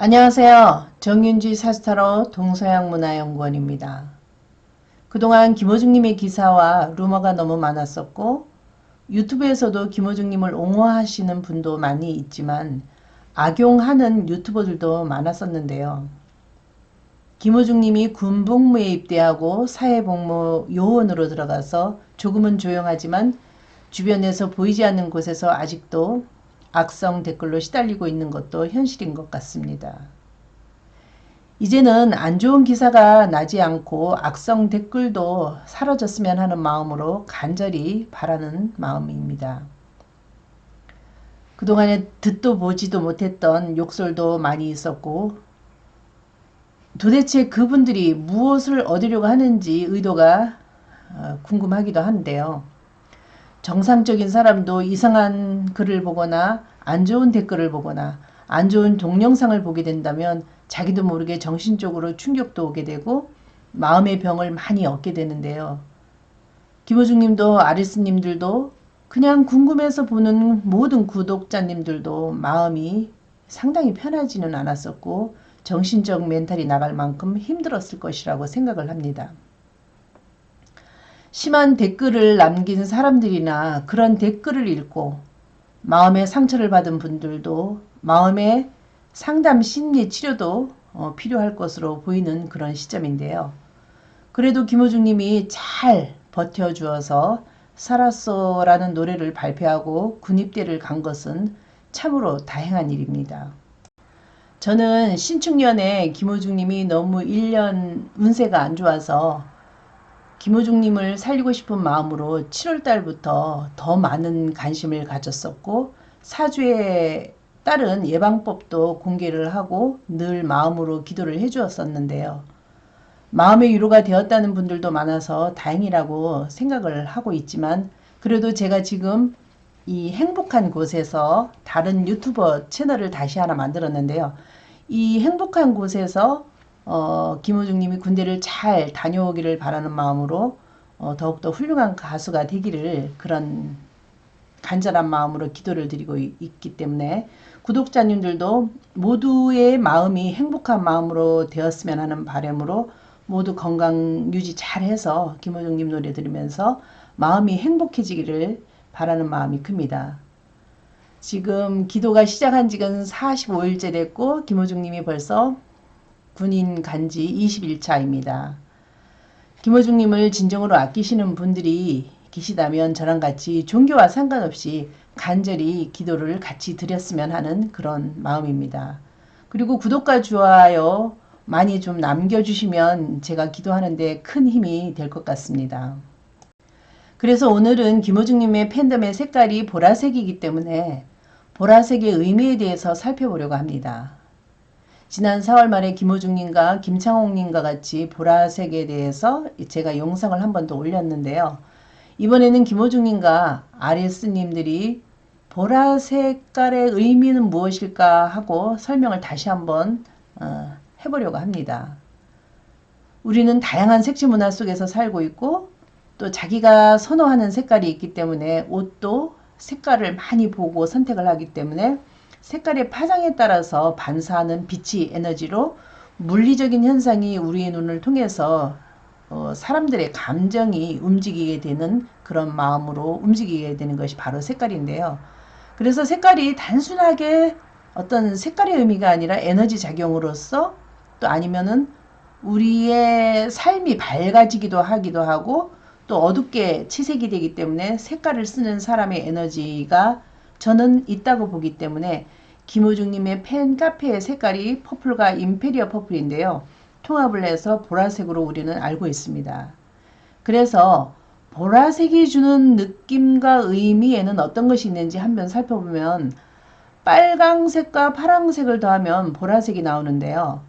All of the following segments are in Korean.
안녕하세요. 정윤지 사스타로 동서양문화연구원입니다. 그동안 김호중님의 기사와 루머가 너무 많았었고 유튜브에서도 김호중님을 옹호하시는 분도 많이 있지만 악용하는 유튜버들도 많았었는데요. 김호중님이 군복무에 입대하고 사회복무 요원으로 들어가서 조금은 조용하지만 주변에서 보이지 않는 곳에서 아직도 악성 댓글로 시달리고 있는 것도 현실인 것 같습니다. 이제는 안 좋은 기사가 나지 않고 악성 댓글도 사라졌으면 하는 마음으로 간절히 바라는 마음입니다. 그동안에 듣도 보지도 못했던 욕설도 많이 있었고 도대체 그분들이 무엇을 얻으려고 하는지 의도가 궁금하기도 한데요. 정상적인 사람도 이상한 글을 보거나 안 좋은 댓글을 보거나 안 좋은 동영상을 보게 된다면 자기도 모르게 정신적으로 충격도 오게 되고 마음의 병을 많이 얻게 되는데요. 김호중님도 아리스님들도 그냥 궁금해서 보는 모든 구독자님들도 마음이 상당히 편하지는 않았었고 정신적 멘탈이 나갈 만큼 힘들었을 것이라고 생각을 합니다. 심한 댓글을 남긴 사람들이나 그런 댓글을 읽고 마음의 상처를 받은 분들도 마음의 상담 심리 치료도 필요할 것으로 보이는 그런 시점인데요. 그래도 김호중님이 잘 버텨주어서 살았어라는 노래를 발표하고 군입대를 간 것은 참으로 다행한 일입니다. 저는 신축년에 김호중님이 너무 1년 운세가 안 좋아서 김호중님을 살리고 싶은 마음으로 7월 달부터 더 많은 관심을 가졌었고 사주에 따른 예방법도 공개를 하고 늘 마음으로 기도를 해주었었는데요. 마음의 위로가 되었다는 분들도 많아서 다행이라고 생각을 하고 있지만 그래도 제가 지금 이 행복한 곳에서 다른 유튜버 채널을 다시 하나 만들었는데요. 이 행복한 곳에서 김호중님이 군대를 잘 다녀오기를 바라는 마음으로 더욱더 훌륭한 가수가 되기를 그런 간절한 마음으로 기도를 드리고 있기 때문에 구독자님들도 모두의 마음이 행복한 마음으로 되었으면 하는 바람으로 모두 건강 유지 잘해서 김호중님 노래 들으면서 마음이 행복해지기를 바라는 마음이 큽니다. 지금 기도가 시작한 지는 45일째 됐고 김호중님이 벌써 군인 간지 21차입니다. 김호중님을 진정으로 아끼시는 분들이 계시다면 저랑 같이 종교와 상관없이 간절히 기도를 같이 드렸으면 하는 그런 마음입니다. 그리고 구독과 좋아요 많이 좀 남겨주시면 제가 기도하는데 큰 힘이 될 것 같습니다. 그래서 오늘은 김호중님의 팬덤의 색깔이 보라색이기 때문에 보라색의 의미에 대해서 살펴보려고 합니다. 지난 4월 말에 김호중님과 김창옥님과 같이 보라색에 대해서 제가 영상을 한 번 더 올렸는데요. 이번에는 김호중님과 아리스님들이 보라 색깔의 의미는 무엇일까 하고 설명을 다시 한번 해보려고 합니다. 우리는 다양한 색지 문화 속에서 살고 있고 또 자기가 선호하는 색깔이 있기 때문에 옷도 색깔을 많이 보고 선택을 하기 때문에 색깔의 파장에 따라서 반사하는 빛이 에너지로 물리적인 현상이 우리의 눈을 통해서 사람들의 감정이 움직이게 되는 그런 마음으로 움직이게 되는 것이 바로 색깔인데요. 그래서 색깔이 단순하게 어떤 색깔의 의미가 아니라 에너지 작용으로서 또 아니면은 우리의 삶이 밝아지기도 하기도 하고 또 어둡게 치색이 되기 때문에 색깔을 쓰는 사람의 에너지가 저는 있다고 보기 때문에 김호중님의 팬 카페의 색깔이 퍼플과 임페리어 퍼플인데요. 통합을 해서 보라색으로 우리는 알고 있습니다. 그래서 보라색이 주는 느낌과 의미에는 어떤 것이 있는지 한번 살펴보면 빨강색과 파랑색을 더하면 보라색이 나오는데요.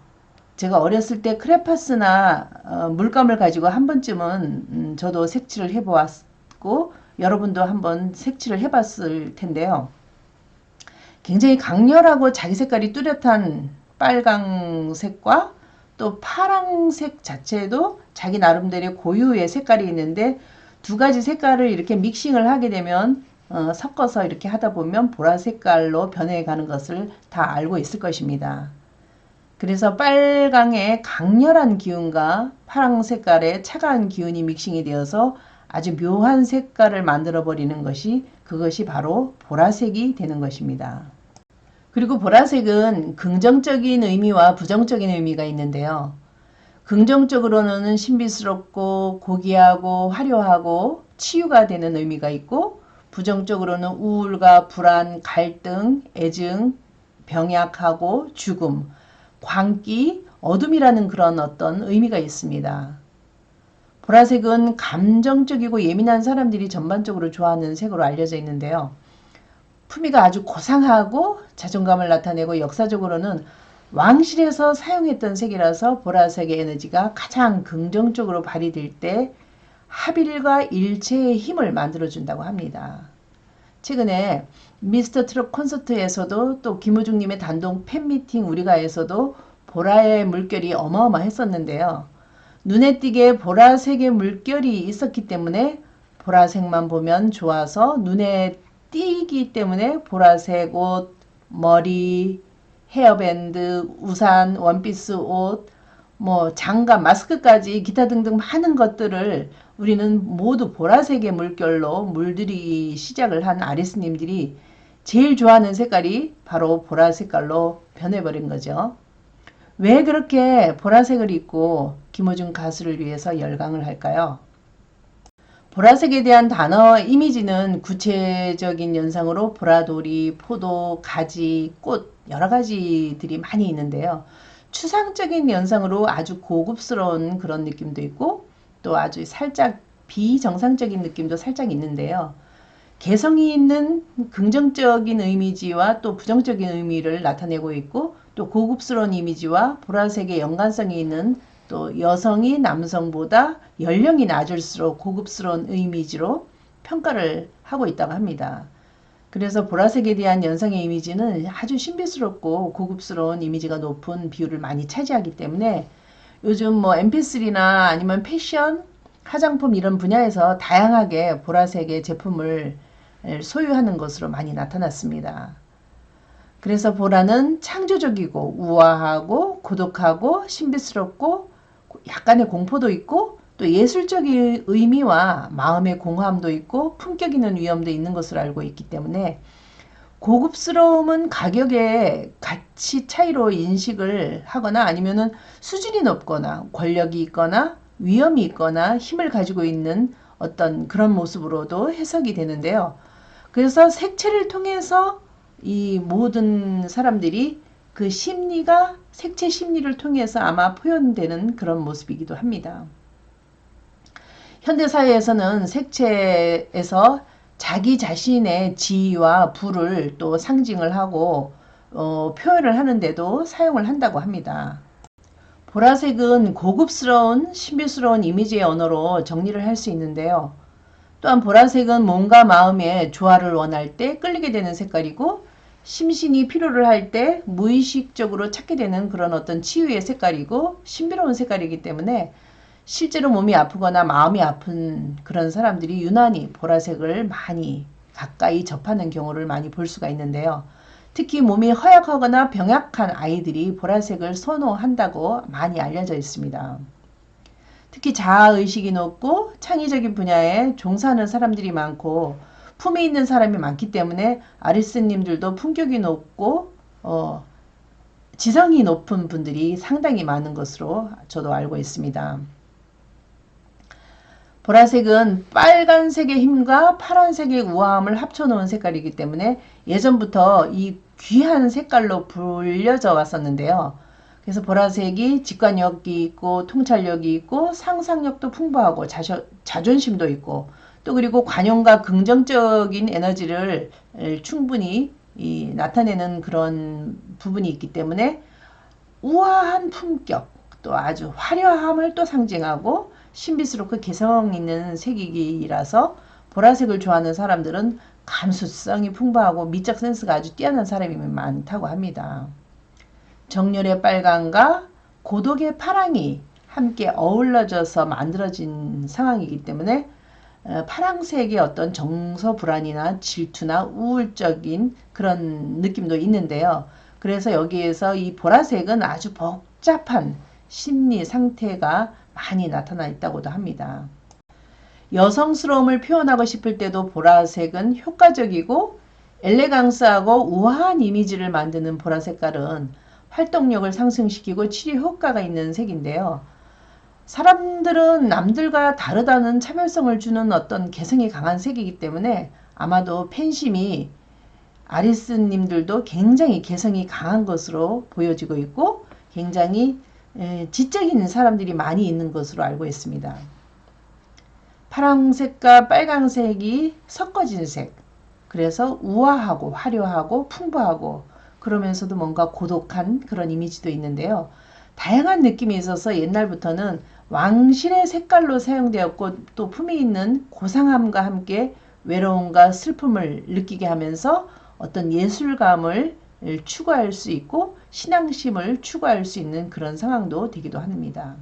제가 어렸을 때 크레파스나 물감을 가지고 한 번쯤은 저도 색칠을 해보았고 여러분도 한번 색칠을 해봤을 텐데요. 굉장히 강렬하고 자기 색깔이 뚜렷한 빨강색과 또 파랑색 자체도 자기 나름대로 고유의 색깔이 있는데 두 가지 색깔을 이렇게 믹싱을 하게 되면 섞어서 이렇게 하다 보면 보라 색깔로 변해가는 것을 다 알고 있을 것입니다. 그래서 빨강의 강렬한 기운과 파랑 색깔의 차가운 기운이 믹싱이 되어서 아주 묘한 색깔을 만들어 버리는 것이 그것이 바로 보라색이 되는 것입니다. 그리고 보라색은 긍정적인 의미와 부정적인 의미가 있는데요. 긍정적으로는 신비스럽고 고귀하고 화려하고 치유가 되는 의미가 있고, 부정적으로는 우울과 불안, 갈등, 애증, 병약하고 죽음, 광기, 어둠이라는 그런 어떤 의미가 있습니다. 보라색은 감정적이고 예민한 사람들이 전반적으로 좋아하는 색으로 알려져 있는데요. 품위가 아주 고상하고 자존감을 나타내고 역사적으로는 왕실에서 사용했던 색이라서 보라색의 에너지가 가장 긍정적으로 발휘될 때 합일과 일체의 힘을 만들어준다고 합니다. 최근에 미스터 트롯 콘서트에서도 또 김우중님의 단독 팬미팅 우리가에서도 보라의 물결이 어마어마했었는데요. 눈에 띄게 보라색의 물결이 있었기 때문에 보라색만 보면 좋아서 눈에 띄기 때문에 보라색 옷, 머리, 헤어밴드, 우산, 원피스 옷, 뭐 장갑, 마스크까지 기타 등등 많은 것들을 우리는 모두 보라색의 물결로 물들이기 시작을 한 아리스님들이 제일 좋아하는 색깔이 바로 보라 색깔로 변해버린 거죠. 왜 그렇게 보라색을 입고 김호중 가수를 위해서 열광을 할까요? 보라색에 대한 단어 이미지는 구체적인 연상으로 보라돌이, 포도, 가지, 꽃 여러 가지들이 많이 있는데요. 추상적인 연상으로 아주 고급스러운 그런 느낌도 있고 또 아주 살짝 비정상적인 느낌도 살짝 있는데요. 개성이 있는 긍정적인 이미지와 또 부정적인 의미를 나타내고 있고 또 고급스러운 이미지와 보라색의 연관성이 있는 또 여성이 남성보다 연령이 낮을수록 고급스러운 이미지로 평가를 하고 있다고 합니다. 그래서 보라색에 대한 연상의 이미지는 아주 신비스럽고 고급스러운 이미지가 높은 비율을 많이 차지하기 때문에 요즘 뭐 mp3나 아니면 패션, 화장품 이런 분야에서 다양하게 보라색의 제품을 소유하는 것으로 많이 나타났습니다. 그래서 보라는 창조적이고 우아하고 고독하고 신비스럽고 약간의 공포도 있고 또 예술적인 의미와 마음의 공허함도 있고 품격 있는 위험도 있는 것으로 알고 있기 때문에 고급스러움은 가격의 가치 차이로 인식을 하거나 아니면은 수준이 높거나 권력이 있거나 위험이 있거나 힘을 가지고 있는 어떤 그런 모습으로도 해석이 되는데요. 그래서 색채를 통해서 이 모든 사람들이 그 심리가 색채 심리를 통해서 아마 표현되는 그런 모습이기도 합니다. 현대사회에서는 색채에서 자기 자신의 지위와 부를 또 상징을 하고 표현을 하는데도 사용을 한다고 합니다. 보라색은 고급스러운 신비스러운 이미지의 언어로 정리를 할 수 있는데요. 또한 보라색은 몸과 마음의 조화를 원할 때 끌리게 되는 색깔이고 심신이 피로를 할 때 무의식적으로 찾게 되는 그런 어떤 치유의 색깔이고 신비로운 색깔이기 때문에 실제로 몸이 아프거나 마음이 아픈 그런 사람들이 유난히 보라색을 많이 가까이 접하는 경우를 많이 볼 수가 있는데요. 특히 몸이 허약하거나 병약한 아이들이 보라색을 선호한다고 많이 알려져 있습니다. 특히 자아의식이 높고 창의적인 분야에 종사하는 사람들이 많고 품위 있는 사람이 많기 때문에 아리스님들도 품격이 높고 지성이 높은 분들이 상당히 많은 것으로 저도 알고 있습니다. 보라색은 빨간색의 힘과 파란색의 우아함을 합쳐놓은 색깔이기 때문에 예전부터 이 귀한 색깔로 불려져 왔었는데요. 그래서 보라색이 직관력이 있고 통찰력이 있고 상상력도 풍부하고 자존심도 있고 또 그리고 관용과 긍정적인 에너지를 충분히 나타내는 그런 부분이 있기 때문에 우아한 품격 또 아주 화려함을 또 상징하고 신비스럽고 개성 있는 색이라서 보라색을 좋아하는 사람들은 감수성이 풍부하고 미적 센스가 아주 뛰어난 사람이 많다고 합니다. 정열의 빨강과 고독의 파랑이 함께 어우러져서 만들어진 상황이기 때문에 파랑색의 어떤 정서 불안이나 질투나 우울적인 그런 느낌도 있는데요. 그래서 여기에서 이 보라색은 아주 복잡한 심리 상태가 많이 나타나 있다고도 합니다. 여성스러움을 표현하고 싶을 때도 보라색은 효과적이고 엘레강스하고 우아한 이미지를 만드는 보라 색깔은 활동력을 상승시키고 치료 효과가 있는 색인데요. 사람들은 남들과 다르다는 차별성을 주는 어떤 개성이 강한 색이기 때문에 아마도 팬심이 아리스님들도 굉장히 개성이 강한 것으로 보여지고 있고 굉장히 지적인 사람들이 많이 있는 것으로 알고 있습니다. 파란색과 빨간색이 섞어진 색. 그래서 우아하고 화려하고 풍부하고 그러면서도 뭔가 고독한 그런 이미지도 있는데요. 다양한 느낌이 있어서 옛날부터는 왕실의 색깔로 사용되었고 또 품위 있는 고상함과 함께 외로움과 슬픔을 느끼게 하면서 어떤 예술감을 추구할 수 있고 신앙심을 추구할 수 있는 그런 상황도 되기도 합니다.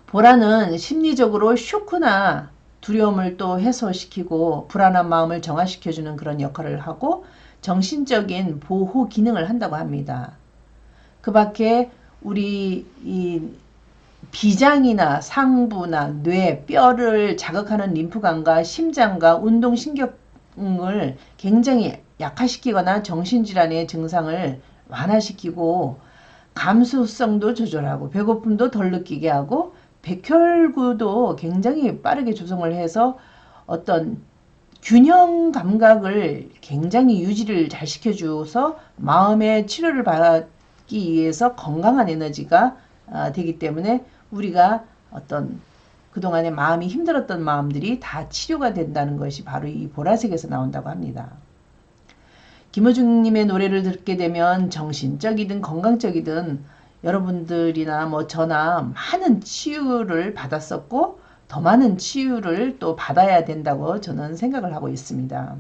보라는 심리적으로 쇼크나 두려움을 또 해소시키고 불안한 마음을 정화시켜주는 그런 역할을 하고 정신적인 보호 기능을 한다고 합니다. 그 밖에 우리 이 비장이나 상부나 뇌, 뼈를 자극하는 림프관과 심장과 운동신경을 굉장히 약화시키거나 정신질환의 증상을 완화시키고 감수성도 조절하고 배고픔도 덜 느끼게 하고 백혈구도 굉장히 빠르게 조성을 해서 어떤 균형 감각을 굉장히 유지를 잘 시켜줘서 마음의 치료를 받기 위해서 건강한 에너지가 되기 때문에 우리가 어떤 그동안에 마음이 힘들었던 마음들이 다 치료가 된다는 것이 바로 이 보라색에서 나온다고 합니다. 김호중님의 노래를 듣게 되면 정신적이든 건강적이든 여러분들이나 뭐 저나 많은 치유를 받았었고 더 많은 치유를 또 받아야 된다고 저는 생각을 하고 있습니다.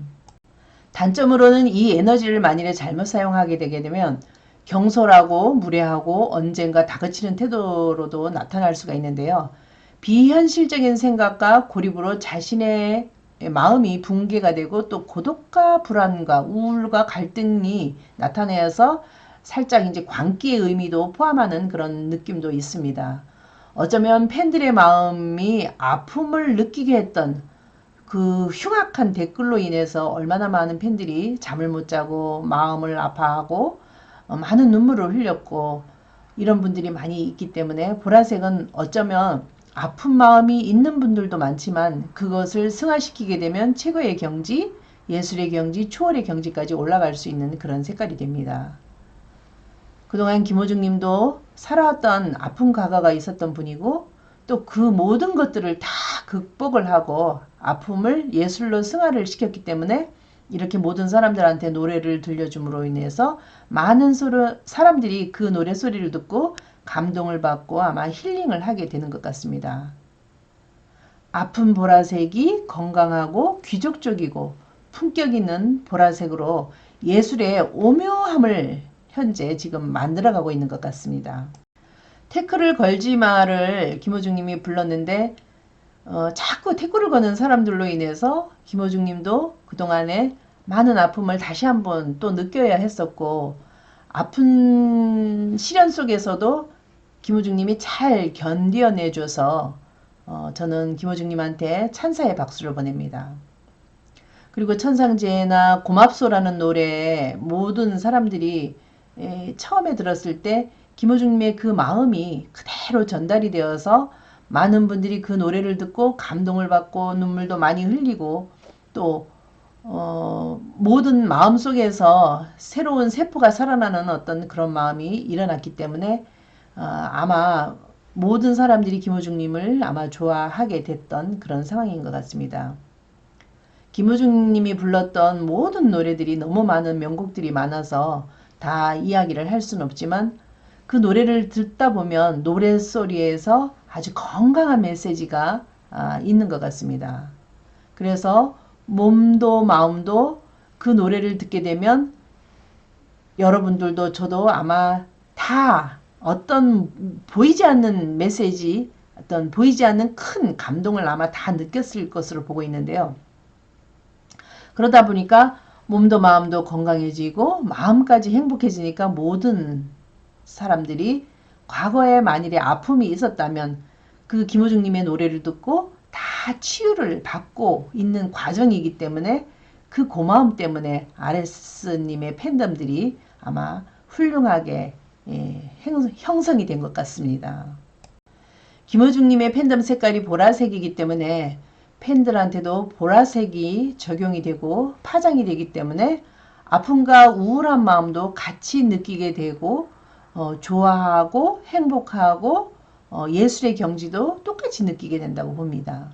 단점으로는 이 에너지를 만일에 잘못 사용하게 되게 되면 경솔하고 무례하고 언젠가 다그치는 태도로도 나타날 수가 있는데요. 비현실적인 생각과 고립으로 자신의 마음이 붕괴가 되고 또 고독과 불안과 우울과 갈등이 나타내서 살짝 이제 광기의 의미도 포함하는 그런 느낌도 있습니다. 어쩌면 팬들의 마음이 아픔을 느끼게 했던 그 흉악한 댓글로 인해서 얼마나 많은 팬들이 잠을 못 자고 마음을 아파하고 많은 눈물을 흘렸고 이런 분들이 많이 있기 때문에 보라색은 어쩌면 아픈 마음이 있는 분들도 많지만 그것을 승화시키게 되면 최고의 경지, 예술의 경지, 초월의 경지까지 올라갈 수 있는 그런 색깔이 됩니다. 그동안 김호중 님도 살아왔던 아픈 과거가 있었던 분이고 또 그 모든 것들을 다 극복을 하고 아픔을 예술로 승화를 시켰기 때문에 이렇게 모든 사람들한테 노래를 들려줌으로 인해서 많은 사람들이 그 노래 소리를 듣고 감동을 받고 아마 힐링을 하게 되는 것 같습니다. 아픈 보라색이 건강하고 귀족적이고 품격 있는 보라색으로 예술의 오묘함을 현재 지금 만들어가고 있는 것 같습니다. 태클을 걸지 마를 김호중님이 불렀는데 자꾸 태클을 거는 사람들로 인해서 김호중님도 그동안에 많은 아픔을 다시 한번 또 느껴야 했었고 아픈 시련 속에서도 김호중님이 잘 견뎌내줘서 저는 김호중님한테 찬사의 박수를 보냅니다. 그리고 천상제나 고맙소라는 노래 모든 사람들이 처음에 들었을 때 김호중님의 그 마음이 그대로 전달이 되어서 많은 분들이 그 노래를 듣고 감동을 받고 눈물도 많이 흘리고 또 모든 마음속에서 새로운 세포가 살아나는 어떤 그런 마음이 일어났기 때문에 아마 모든 사람들이 김호중님을 아마 좋아하게 됐던 그런 상황인 것 같습니다. 김호중님이 불렀던 모든 노래들이 너무 많은 명곡들이 많아서 다 이야기를 할 수는 없지만 그 노래를 듣다 보면 노래소리에서 아주 건강한 메시지가 있는 것 같습니다. 그래서 몸도 마음도 그 노래를 듣게 되면 여러분들도 저도 아마 다 어떤 보이지 않는 메시지, 어떤 보이지 않는 큰 감동을 아마 다 느꼈을 것으로 보고 있는데요. 그러다 보니까 몸도 마음도 건강해지고 마음까지 행복해지니까 모든 사람들이 과거에 만일에 아픔이 있었다면 그 김호중님의 노래를 듣고 다 치유를 받고 있는 과정이기 때문에 그 고마움 때문에 RS님의 팬덤들이 아마 훌륭하게 형성이 된 것 같습니다. 김호중님의 팬덤 색깔이 보라색이기 때문에 팬들한테도 보라색이 적용이 되고 파장이 되기 때문에 아픔과 우울한 마음도 같이 느끼게 되고 좋아하고 행복하고 예술의 경지도 똑같이 느끼게 된다고 봅니다.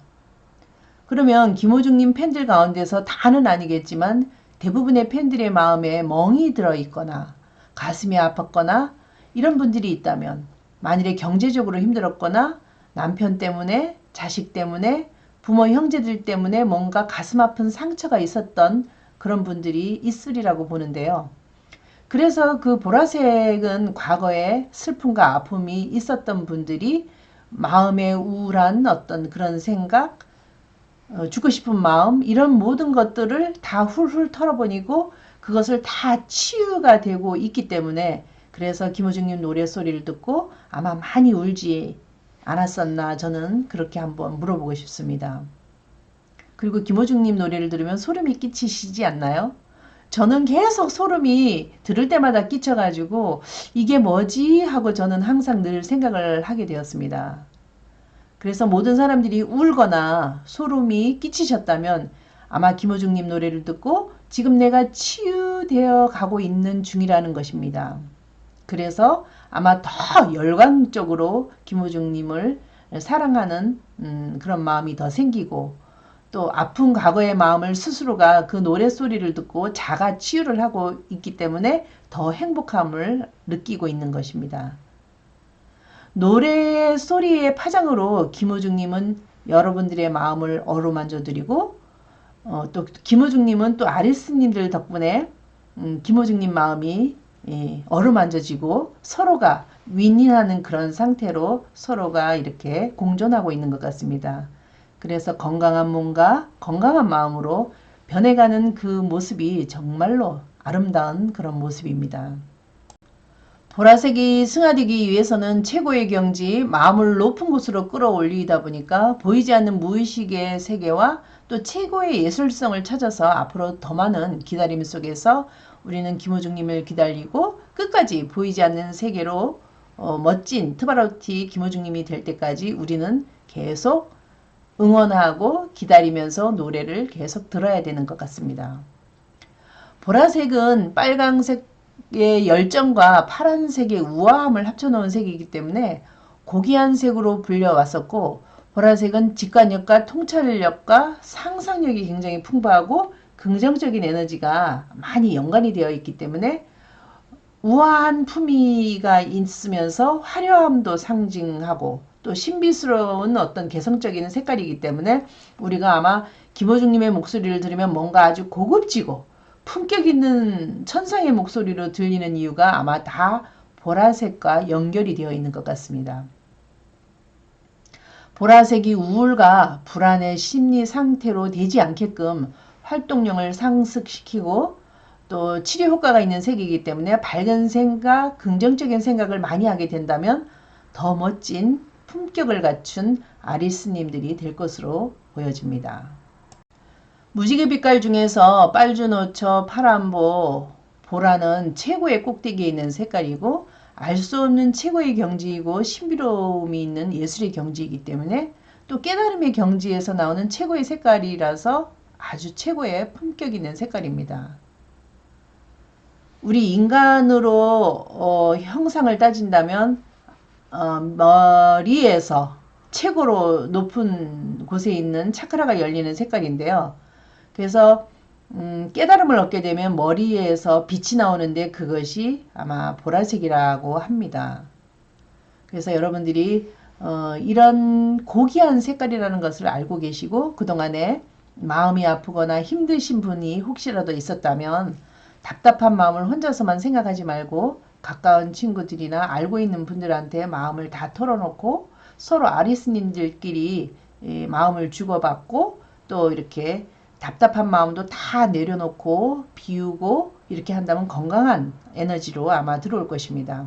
그러면 김호중님 팬들 가운데서 다는 아니겠지만 대부분의 팬들의 마음에 멍이 들어있거나 가슴이 아팠거나 이런 분들이 있다면 만일에 경제적으로 힘들었거나 남편 때문에 자식 때문에 부모 형제들 때문에 뭔가 가슴 아픈 상처가 있었던 그런 분들이 있으리라고 보는데요. 그래서 그 보라색은 과거에 슬픔과 아픔이 있었던 분들이 마음에 우울한 어떤 그런 생각, 죽고 싶은 마음 이런 모든 것들을 다 훌훌 털어버리고 그것을 다 치유가 되고 있기 때문에 그래서 김호중님 노래소리를 듣고 아마 많이 울지 않았었나 저는 그렇게 한번 물어보고 싶습니다. 그리고 김호중님 노래를 들으면 소름이 끼치시지 않나요? 저는 계속 소름이 들을 때마다 끼쳐가지고 이게 뭐지 하고 저는 항상 늘 생각을 하게 되었습니다. 그래서 모든 사람들이 울거나 소름이 끼치셨다면 아마 김호중님 노래를 듣고 지금 내가 치유되어 가고 있는 중이라는 것입니다. 그래서 아마 더 열광적으로 김호중님을 사랑하는 그런 마음이 더 생기고 또 아픈 과거의 마음을 스스로가 그 노래소리를 듣고 자가 치유를 하고 있기 때문에 더 행복함을 느끼고 있는 것입니다. 노래 소리의 파장으로 김호중님은 여러분들의 마음을 어루만져 드리고 또 김호중님은 또 아리스님들 덕분에 김호중님 마음이 어루만져지고 서로가 윈윈하는 그런 상태로 서로가 이렇게 공존하고 있는 것 같습니다. 그래서 건강한 몸과 건강한 마음으로 변해가는 그 모습이 정말로 아름다운 그런 모습입니다. 보라색이 승화되기 위해서는 최고의 경지, 마음을 높은 곳으로 끌어올리다 보니까 보이지 않는 무의식의 세계와 또 최고의 예술성을 찾아서 앞으로 더 많은 기다림 속에서 우리는 김호중님을 기다리고 끝까지 보이지 않는 세계로 멋진 트바로티 김호중님이 될 때까지 우리는 계속 응원하고 기다리면서 노래를 계속 들어야 되는 것 같습니다. 보라색은 빨강색의 열정과 파란색의 우아함을 합쳐놓은 색이기 때문에 고귀한 색으로 불려왔었고 보라색은 직관력과 통찰력과 상상력이 굉장히 풍부하고 긍정적인 에너지가 많이 연관이 되어 있기 때문에 우아한 품위가 있으면서 화려함도 상징하고 또 신비스러운 어떤 개성적인 색깔이기 때문에 우리가 아마 김호중님의 목소리를 들으면 뭔가 아주 고급지고 품격 있는 천상의 목소리로 들리는 이유가 아마 다 보라색과 연결이 되어 있는 것 같습니다. 보라색이 우울과 불안의 심리 상태로 되지 않게끔 활동량을 상승시키고 또 치료 효과가 있는 색이기 때문에 밝은 생각, 긍정적인 생각을 많이 하게 된다면 더 멋진 품격을 갖춘 아리스님들이 될 것으로 보여집니다. 무지개 빛깔 중에서 빨주노초, 파란보, 보라는 최고의 꼭대기에 있는 색깔이고 알 수 없는 최고의 경지이고 신비로움이 있는 예술의 경지이기 때문에 또 깨달음의 경지에서 나오는 최고의 색깔이라서 아주 최고의 품격 있는 색깔입니다. 우리 인간으로 형상을 따진다면 머리에서 최고로 높은 곳에 있는 차크라가 열리는 색깔인데요. 그래서 깨달음을 얻게 되면 머리에서 빛이 나오는데 그것이 아마 보라색이라고 합니다. 그래서 여러분들이 이런 고귀한 색깔이라는 것을 알고 계시고 그동안에 마음이 아프거나 힘드신 분이 혹시라도 있었다면 답답한 마음을 혼자서만 생각하지 말고 가까운 친구들이나 알고 있는 분들한테 마음을 다 털어놓고 서로 아리스님들끼리 마음을 주고받고 또 이렇게 답답한 마음도 다 내려놓고 비우고 이렇게 한다면 건강한 에너지로 아마 들어올 것입니다.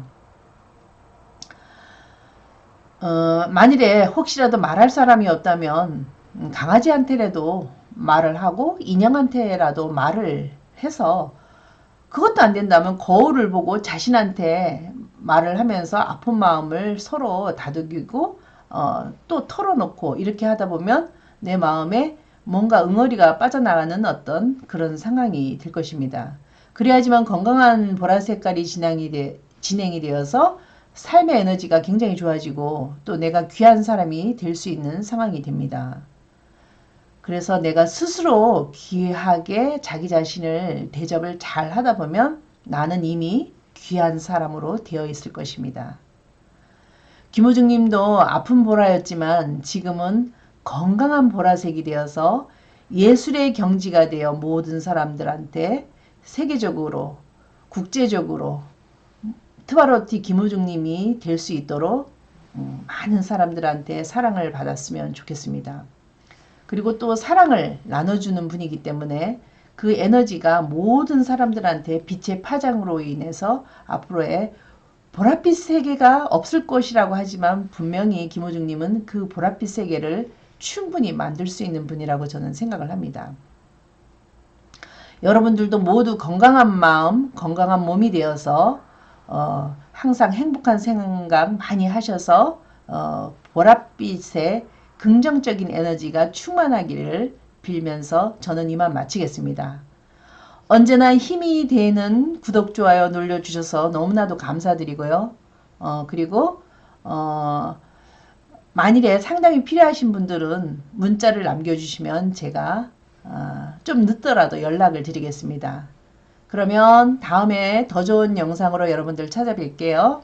만일에 혹시라도 말할 사람이 없다면 강아지한테라도 말을 하고 인형한테라도 말을 해서, 그것도 안 된다면 거울을 보고 자신한테 말을 하면서 아픈 마음을 서로 다독이고 또 털어놓고 이렇게 하다 보면 내 마음에 뭔가 응어리가 빠져나가는 어떤 그런 상황이 될 것입니다. 그래야지만 건강한 보라 색깔이 진행이 되어서 삶의 에너지가 굉장히 좋아지고 또 내가 귀한 사람이 될 수 있는 상황이 됩니다. 그래서 내가 스스로 귀하게 자기 자신을 대접을 잘 하다 보면 나는 이미 귀한 사람으로 되어 있을 것입니다. 김호중 님도 아픈 보라였지만 지금은 건강한 보라색이 되어서 예술의 경지가 되어 모든 사람들한테 세계적으로, 국제적으로 트바로티 김호중 님이 될 수 있도록 많은 사람들한테 사랑을 받았으면 좋겠습니다. 그리고 또 사랑을 나눠주는 분이기 때문에 그 에너지가 모든 사람들한테 빛의 파장으로 인해서 앞으로의 보랏빛 세계가 없을 것이라고 하지만 분명히 김호중님은 그 보랏빛 세계를 충분히 만들 수 있는 분이라고 저는 생각을 합니다. 여러분들도 모두 건강한 마음, 건강한 몸이 되어서 항상 행복한 생각 많이 하셔서 보랏빛의 긍정적인 에너지가 충만하기를 빌면서 저는 이만 마치겠습니다. 언제나 힘이 되는 구독, 좋아요 눌러주셔서 너무나도 감사드리고요. 그리고 만일에 상담이 필요하신 분들은 문자를 남겨주시면 제가 좀 늦더라도 연락을 드리겠습니다. 그러면 다음에 더 좋은 영상으로 여러분들 찾아뵐게요.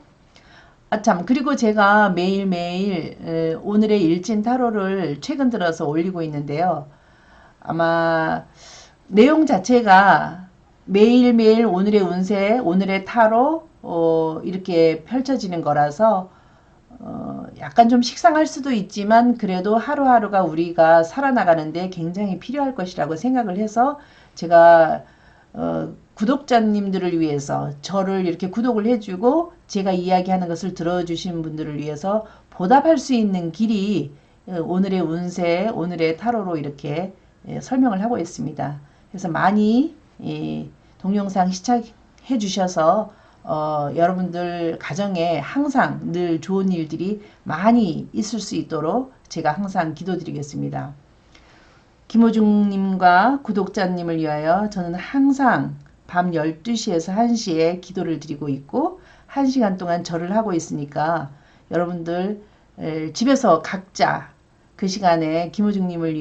참, 그리고 제가 매일매일 오늘의 일진 타로를 최근 들어서 올리고 있는데요. 아마 내용 자체가 매일매일 오늘의 운세, 오늘의 타로 이렇게 펼쳐지는 거라서 약간 좀 식상할 수도 있지만 그래도 하루하루가 우리가 살아나가는데 굉장히 필요할 것이라고 생각을 해서 제가 구독자님들을 위해서 저를 이렇게 구독을 해주고 제가 이야기하는 것을 들어주신 분들을 위해서 보답할 수 있는 길이 오늘의 운세, 오늘의 타로로 이렇게 설명을 하고 있습니다. 그래서 많이 동영상 시청해 주셔서 여러분들 가정에 항상 늘 좋은 일들이 많이 있을 수 있도록 제가 항상 기도드리겠습니다. 김호중님과 구독자님을 위하여 저는 항상 밤 12시에서 1시에 기도를 드리고 있고 1시간 동안 절을 하고 있으니까 여러분들 집에서 각자 그 시간에 김호중님을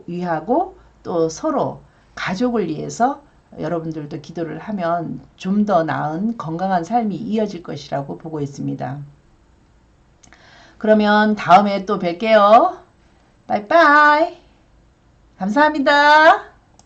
위하고 또 서로 가족을 위해서 여러분들도 기도를 하면 좀 더 나은 건강한 삶이 이어질 것이라고 보고 있습니다. 그러면 다음에 또 뵐게요. 빠이빠이. 감사합니다.